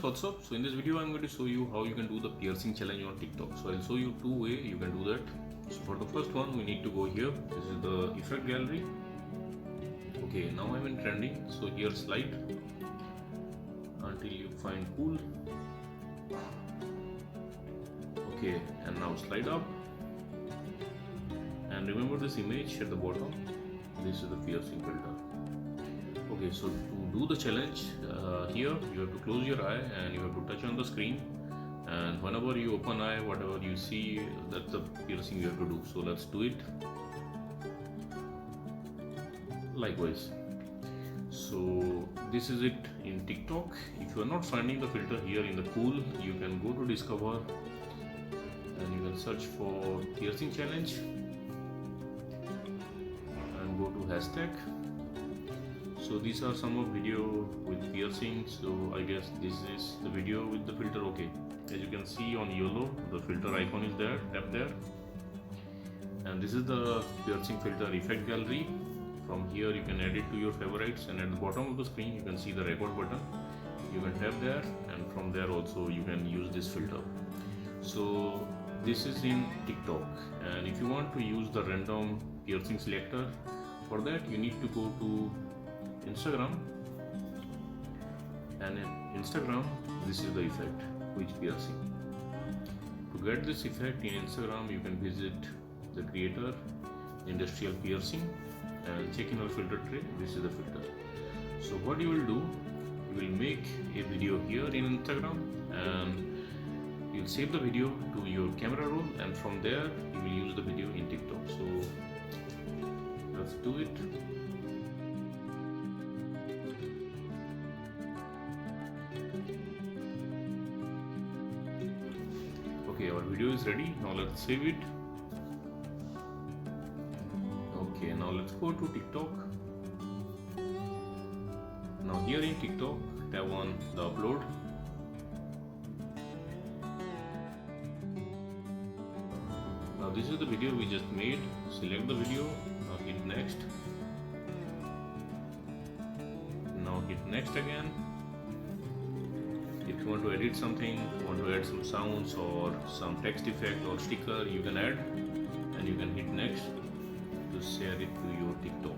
what's up? So in this video I'm going to show you how you can do the piercing challenge on TikTok. So I'll show you two ways you can do that. So for the first one we need to go here. This is the effect gallery. Okay, now I'm in trending. So here slide until you find cool. Okay, and now slide up. And remember this image at the bottom. This is the piercing filter. Okay, so to do the challenge, here you have to close your eye and you have to touch on the screen, and whenever you open eye, whatever you see, that's the piercing you have to do. So let's do it likewise. So this is it in TikTok. If you are not finding the filter here in the cool, you can go to discover and you can search for piercing challenge and go to hashtag. So these are some of video with piercing. So I guess this is the video with the filter. Okay, as you can see on yellow, the filter icon is there. Tap there, and this is the piercing filter effect gallery. From here you can add it to your favorites, and at the bottom of the screen you can see the record button. You can tap there, and from there also you can use this filter. So this is in TikTok, and if you want to use the random piercing selector, for that you need to go to Instagram, and in Instagram this is the effect, which piercing. To get this effect in Instagram, you can visit the creator industrial piercing and check in our filter tray. This is the filter. So what you will do, you will make a video here in Instagram and you'll save the video to your camera roll, and from there you will use the video in TikTok. So let's do it. Okay, our video is ready. Now let's save it. Okay, now let's go to TikTok. Now here in TikTok, tap on the upload. Now this is the video we just made. Select the video. Now hit next. Now hit next again. If you want to edit something, want to add some sounds or some text effect or sticker, you can add, and you can hit next to share it to your TikTok.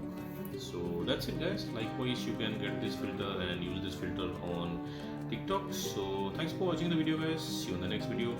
So that's it guys. Likewise you can get this filter and use this filter on TikTok. So thanks for watching the video guys. See you in the next video.